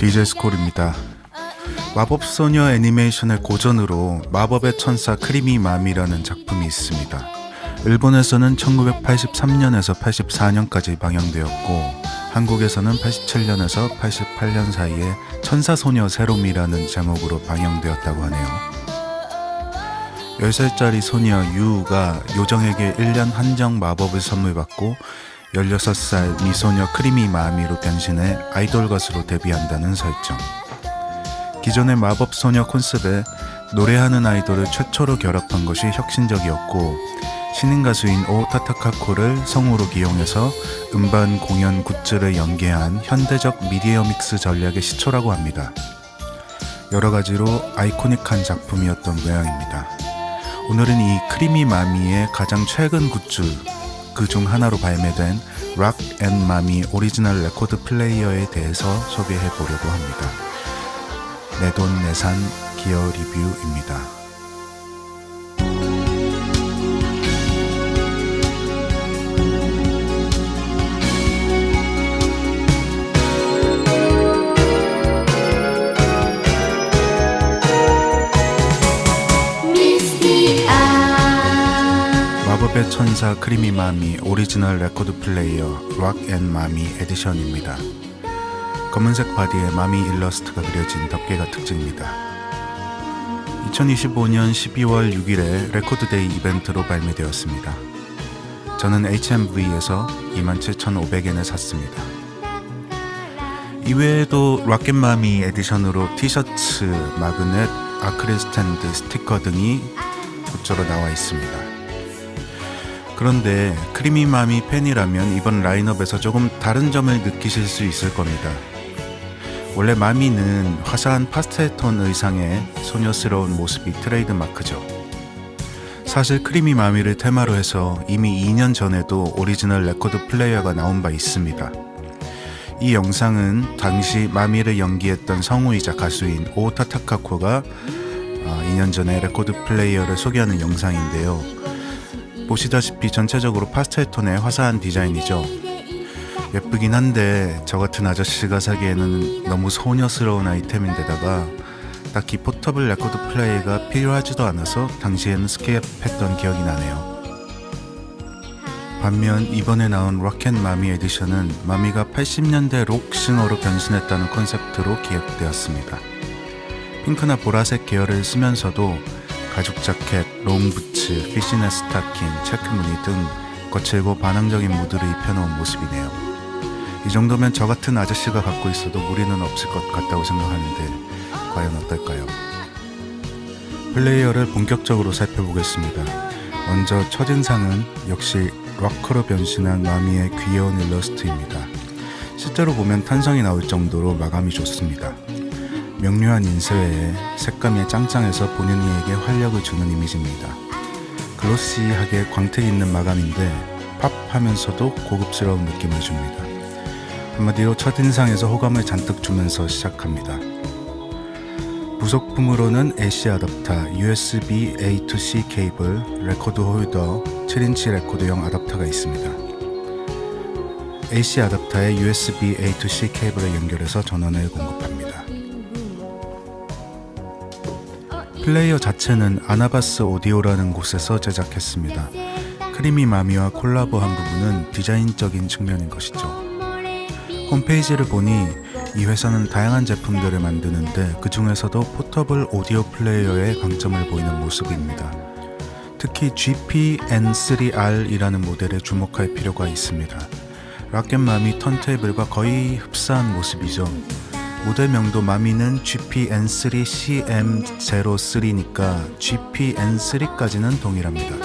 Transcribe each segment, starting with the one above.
DJ 스콜입니다. 마법소녀 애니메이션의 고전으로 마법의 천사 크리미 마미라는 작품이 있습니다. 일본에서는 1983년에서 84년까지 방영되었고 한국에서는 87년에서 88년 사이에 천사소녀 세롬이라는 제목으로 방영되었다고 하네요. 10살짜리 소녀 유우가 요정에게 1년 한정 마법을 선물받고 16살 미소녀 크리미 마미로 변신해 아이돌 가수로 데뷔한다는 설정. 기존의 마법소녀 콘셉트에 노래하는 아이돌을 최초로 결합한 것이 혁신적이었고 신인 가수인 오 타타카코를 성우로 기용해서 음반 공연 굿즈를 연계한 현대적 미디어 믹스 전략의 시초라고 합니다. 여러 가지로 아이코닉한 작품이었던 모양입니다. 오늘은 이 크리미 마미의 가장 최근 굿즈 그 중 하나로 발매된 락 앤 마미 오리지널 레코드 플레이어에 대해서 소개해 보려고 합니다. 내돈 내산 기어 리뷰입니다. 마법의 천사 크리미 마미 오리지널 레코드 플레이어 락 앤 마미 에디션입니다. 검은색 바디에 마미 일러스트가 그려진 덮개가 특징입니다. 2025년 12월 6일에 레코드데이 이벤트로 발매되었습니다. 저는 HMV에서 27,500엔에 샀습니다. 이외에도 락 앤 마미 에디션으로 티셔츠, 마그넷, 아크릴 스탠드, 스티커 등이 굿즈로 나와 있습니다. 그런데 크리미 마미 팬이라면 이번 라인업에서 조금 다른 점을 느끼실 수 있을 겁니다. 원래 마미는 화사한 파스텔톤 의상의 소녀스러운 모습이 트레이드 마크죠. 사실 크리미 마미를 테마로 해서 이미 2년 전에도 오리지널 레코드 플레이어가 나온 바 있습니다. 이 영상은 당시 마미를 연기했던 성우이자 가수인 오 타타카코가 2년 전에 레코드 플레이어를 소개하는 영상인데요. 보시다시피 전체적으로 파스텔톤의 화사한 디자인이죠. 예쁘긴 한데 저 같은 아저씨가 사기에는 너무 소녀스러운 아이템인데다가 딱히 포터블 레코드 플레이가 필요하지도 않아서 당시에는 스킵했던 기억이 나네요. 반면 이번에 나온 락앤마미 에디션은 마미가 80년대 록 싱어로 변신했다는 컨셉트로 기획되었습니다. 핑크나 보라색 계열을 쓰면서도 가죽 자켓, 롱 부츠, 피시넷 스타킹, 체크 무늬 등 거칠고 반항적인 무드를 입혀놓은 모습이네요. 이 정도면 저 같은 아저씨가 갖고 있어도 무리는 없을 것 같다고 생각하는데 과연 어떨까요? 플레이어를 본격적으로 살펴보겠습니다. 먼저 첫인상은 역시 락커로 변신한 마미의 귀여운 일러스트입니다. 실제로 보면 탄성이 나올 정도로 마감이 좋습니다. 명료한 인쇄에 색감이 짱짱해서 보는 이에게 활력을 주는 이미지입니다. 글로시하게 광택 있는 마감인데 팝하면서도 고급스러운 느낌을 줍니다. 한마디로 첫인상에서 호감을 잔뜩 주면서 시작합니다. 부속품으로는 AC 아답터, USB A to-C 케이블, 레코드 홀더, 7인치 레코드용 아답터가 있습니다. AC 아답터에 USB A to-C 케이블을 연결해서 전원을 공급합니다. 플레이어 자체는 아나바스 오디오라는 곳에서 제작했습니다. 크리미 마미와 콜라보한 부분은 디자인적인 측면인 것이죠. 홈페이지를 보니 이 회사는 다양한 제품들을 만드는데 그 중에서도 포터블 오디오 플레이어의 강점을 보이는 모습입니다. 특히 GP-N3R이라는 모델에 주목할 필요가 있습니다. 락앤마미 턴테이블과 거의 흡사한 모습이죠. 모델명도 마미는 GP-N3CM03니까 GP-N3까지는 동일합니다.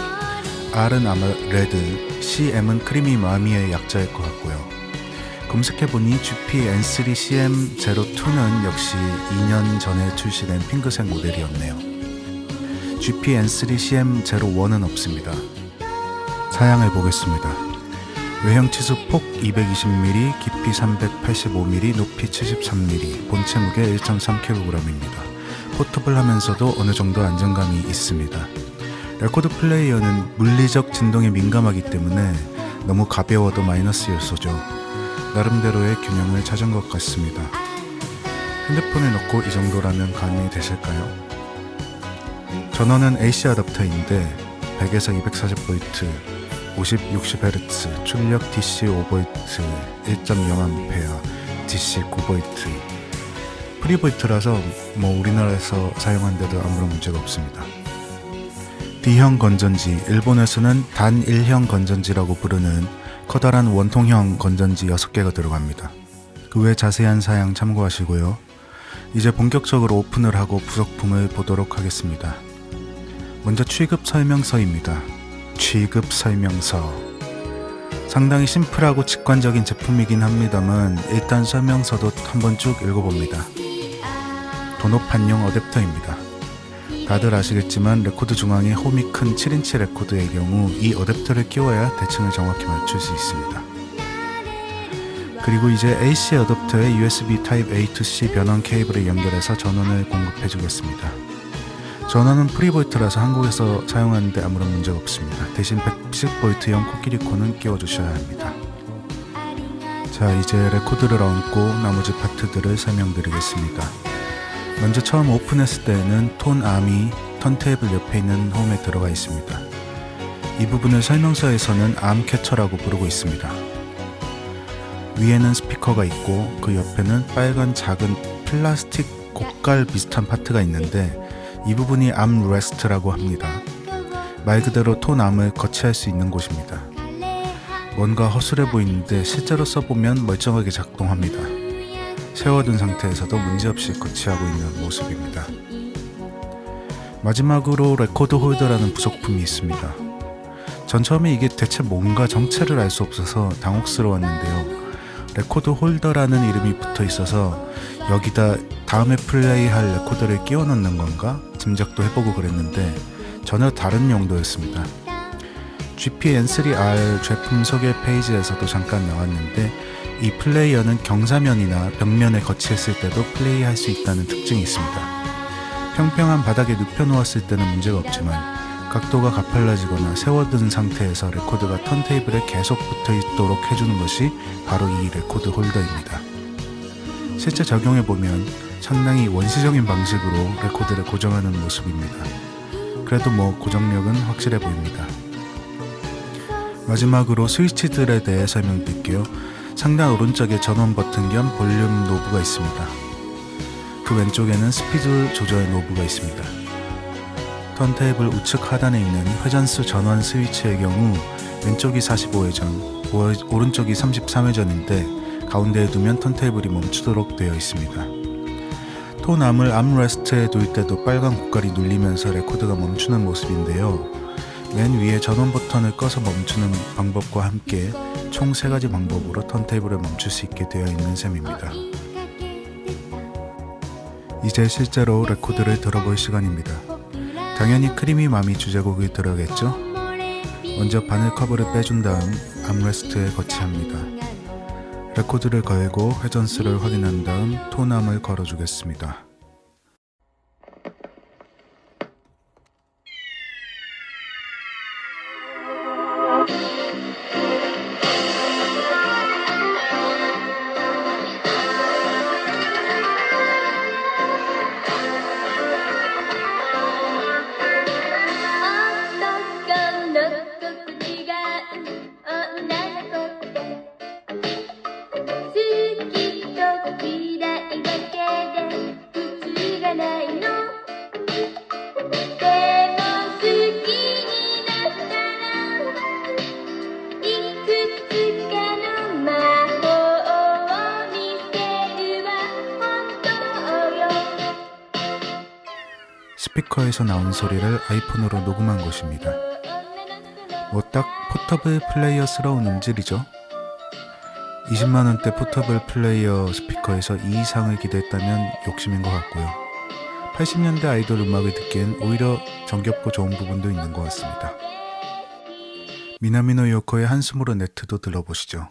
R은 아마 레드, CM은 크리미 마미의 약자일 것 같고요. 검색해보니 GP-N3CM02는 역시 2년 전에 출시된 핑크색 모델이었네요. GP-N3CM01은 없습니다. 사양을 보겠습니다. 외형 치수 폭 220mm, 깊이 385mm, 높이 73mm, 본체 무게 1.3kg입니다. 포터블하면서도 어느 정도 안정감이 있습니다. 레코드 플레이어는 물리적 진동에 민감하기 때문에 너무 가벼워도 마이너스 요소죠. 나름대로의 균형을 찾은 것 같습니다. 핸드폰에 넣고 이 정도라면 감이 되실까요? 전원은 AC 어댑터인데 100에서 240V, 50, 60Hz, 출력 DC 5V, 1.0A, DC 9V, 프리볼트라서 우리나라에서 사용하는데도 아무런 문제가 없습니다. D형 건전지, 일본에서는 단 1형 건전지라고 부르는 커다란 원통형 건전지 6개가 들어갑니다. 그 외 자세한 사양 참고하시고요. 이제 본격적으로 오픈을 하고 부속품을 보도록 하겠습니다. 먼저 취급 설명서입니다. 취급 설명서. 상당히 심플하고 직관적인 제품이긴 합니다만 일단 설명서도 한번 쭉 읽어봅니다. 도노판용 어댑터입니다. 다들 아시겠지만 레코드 중앙에 홈이 큰 7인치 레코드의 경우 이 어댑터를 끼워야 대칭을 정확히 맞출 수 있습니다. 그리고 이제 AC 어댑터에 USB 타입 A to C 변원 케이블을 연결해서 전원을 공급해 주겠습니다. 전원은 프리볼트라서 한국에서 사용하는데 아무런 문제가 없습니다. 대신 110V형 코끼리 콘은 끼워주셔야 합니다. 자, 이제 레코드를 얹고 나머지 파트들을 설명드리겠습니다. 먼저 처음 오픈했을 때에는 톤암이 턴테이블 옆에 있는 홈에 들어가 있습니다. 이 부분을 설명서에서는 암 캐쳐라고 부르고 있습니다. 위에는 스피커가 있고 그 옆에는 빨간 작은 플라스틱 곡갈 비슷한 파트가 있는데 이 부분이 암 레스트라고 합니다. 말 그대로 톤암을 거치할 수 있는 곳입니다. 뭔가 허술해 보이는데 실제로 써보면 멀쩡하게 작동합니다. 세워둔 상태에서도 문제없이 거치하고 있는 모습입니다. 마지막으로 레코드 홀더라는 부속품이 있습니다. 전 처음에 이게 대체 뭔가 정체를 알 수 없어서 당혹스러웠는데요. 레코드 홀더라는 이름이 붙어 있어서 여기다 다음에 플레이할 레코더를 끼워 넣는 건가 짐작도 해보고 그랬는데 전혀 다른 용도였습니다. GPN3R 제품 소개 페이지에서도 잠깐 나왔는데 이 플레이어는 경사면이나 벽면에 거치했을 때도 플레이할 수 있다는 특징이 있습니다. 평평한 바닥에 눕혀놓았을 때는 문제가 없지만 각도가 가팔라지거나 세워둔 상태에서 레코드가 턴테이블에 계속 붙어있도록 해주는 것이 바로 이 레코드 홀더입니다. 실제 적용해보면 상당히 원시적인 방식으로 레코드를 고정하는 모습입니다. 그래도 고정력은 확실해 보입니다. 마지막으로 스위치들에 대해 설명드릴게요. 상단 오른쪽에 전원 버튼 겸 볼륨 노브가 있습니다. 그 왼쪽에는 스피드 조절 노브가 있습니다. 턴테이블 우측 하단에 있는 회전수 전원 스위치의 경우 왼쪽이 45회전, 오른쪽이 33회전인데 가운데에 두면 턴테이블이 멈추도록 되어 있습니다. 톤암을 암레스트에 둘 때도 빨간 고깔이 눌리면서 레코드가 멈추는 모습인데요. 맨 위에 전원 버튼을 꺼서 멈추는 방법과 함께 총 3가지 방법으로 턴테이블을 멈출 수 있게 되어 있는 셈입니다. 이제 실제로 레코드를 들어볼 시간입니다. 당연히 크리미 마미 주제곡을 들어야겠죠? 먼저 바늘 커버를 빼준 다음 암레스트에 거치합니다. 레코드를 걸고 회전수를 확인한 다음 톤암을 걸어주겠습니다. 스피커에서 나온 소리를 아이폰으로 녹음한 것입니다. 딱 포터블 플레이어스러운 음질이죠. 20만원대 포터블 플레이어 스피커에서 이 이상을 기대했다면 욕심인 것 같고요. 80년대 아이돌 음악을 듣기엔 오히려 정겹고 좋은 부분도 있는 것 같습니다. 미나미노 요코의 한숨으로 네트도 들어보시죠.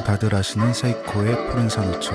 다들 아시는 세이코의 푸른 산호초.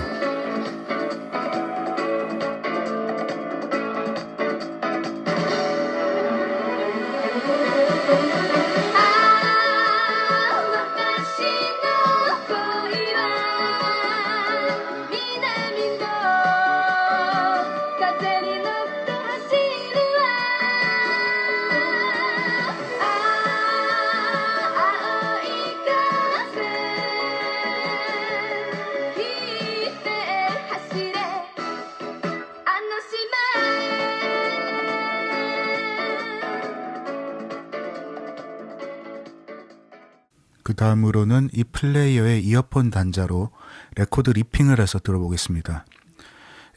그 다음으로는 이 플레이어의 이어폰 단자로 레코드 리핑을 해서 들어보겠습니다.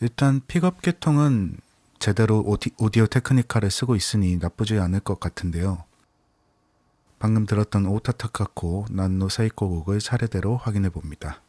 일단 픽업 계통은 제대로 오디오 테크니카를 쓰고 있으니 나쁘지 않을 것 같은데요. 방금 들었던 오타타카코 난노 세이코 곡을 차례대로 확인해 봅니다.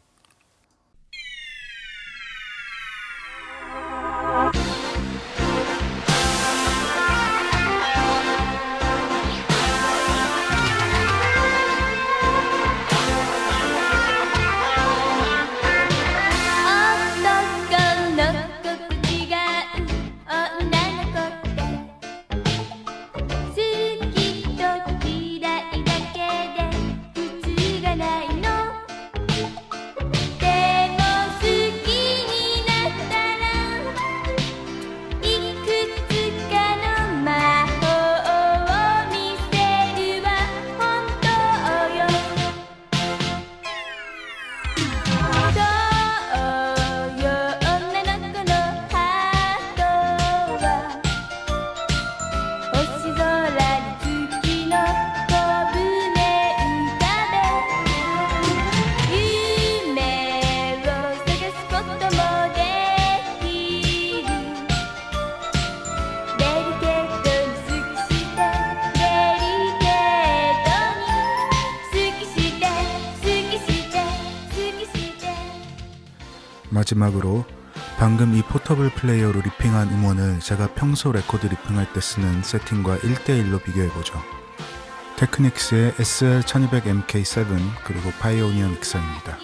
마지막으로 방금 이 포터블 플레이어로 리핑한 음원을 제가 평소 레코드 리핑할 때 쓰는 세팅과 1대1로 비교해보죠. 테크닉스의 SL1200MK7 그리고 파이오니어 믹서입니다.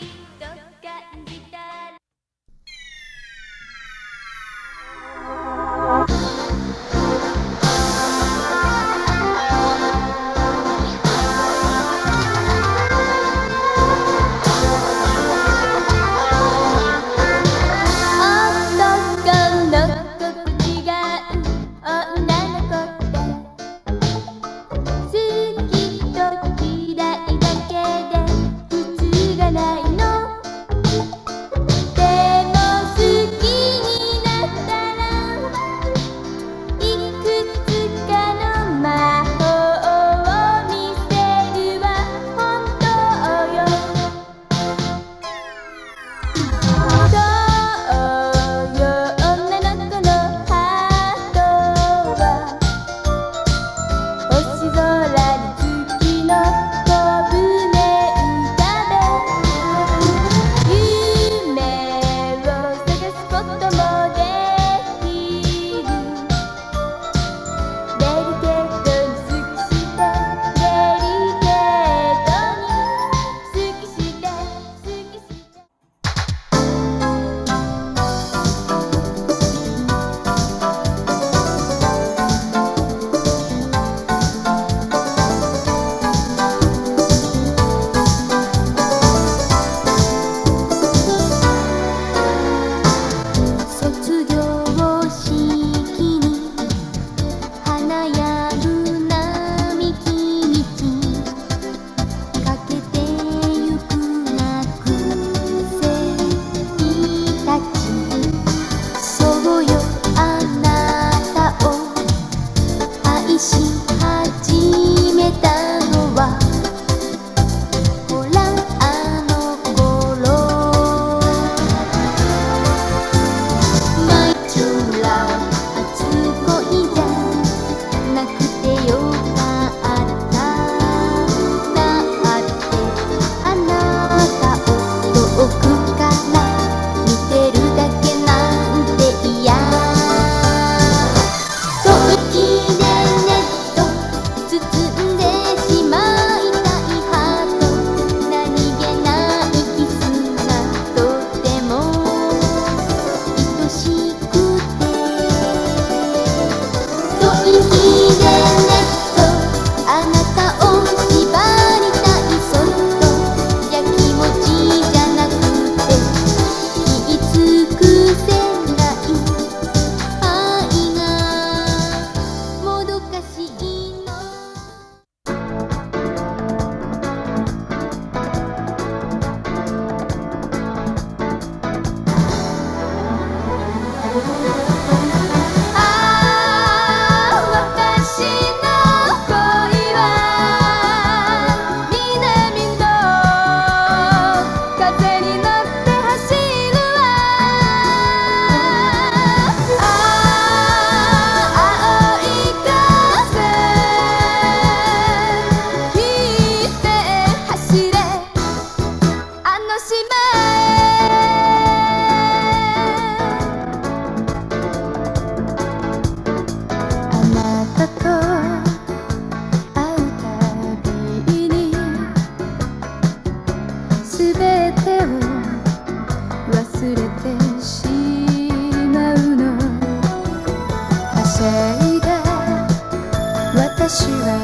私は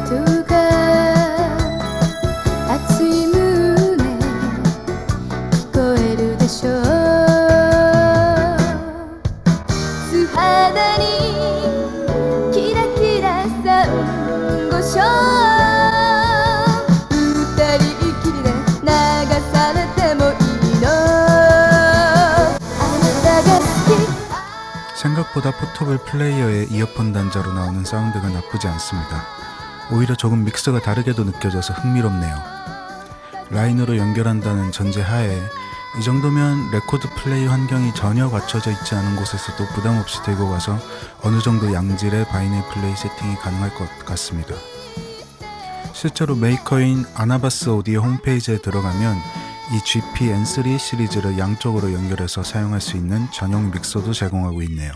糸が熱い胸聞こえるでしょう素肌にキラキラサンゴ礁二人きりで流されてもいいのあなたが好き생각보다 포터블 플레이어의 이어폰 단자로 나오는 사운드가 나쁘지 않습니다. 오히려 조금 믹스가 다르게도 느껴져서 흥미롭네요. 라인으로 연결한다는 전제 하에 이 정도면 레코드 플레이 환경이 전혀 갖춰져 있지 않은 곳에서도 부담없이 들고 가서 어느 정도 양질의 바이닐 플레이 세팅이 가능할 것 같습니다. 실제로 메이커인 아나바스 오디오 홈페이지에 들어가면 이 GP N3 시리즈를 양쪽으로 연결해서 사용할 수 있는 전용 믹서도 제공하고 있네요.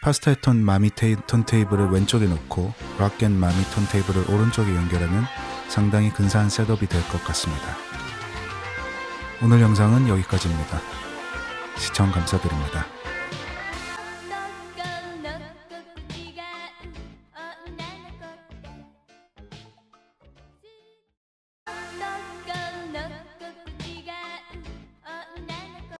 파스타톤 마미 턴테이블을 왼쪽에 놓고 락앤 마미 턴테이블을 오른쪽에 연결하면 상당히 근사한 셋업이 될 것 같습니다. 오늘 영상은 여기까지입니다. 시청 감사드립니다.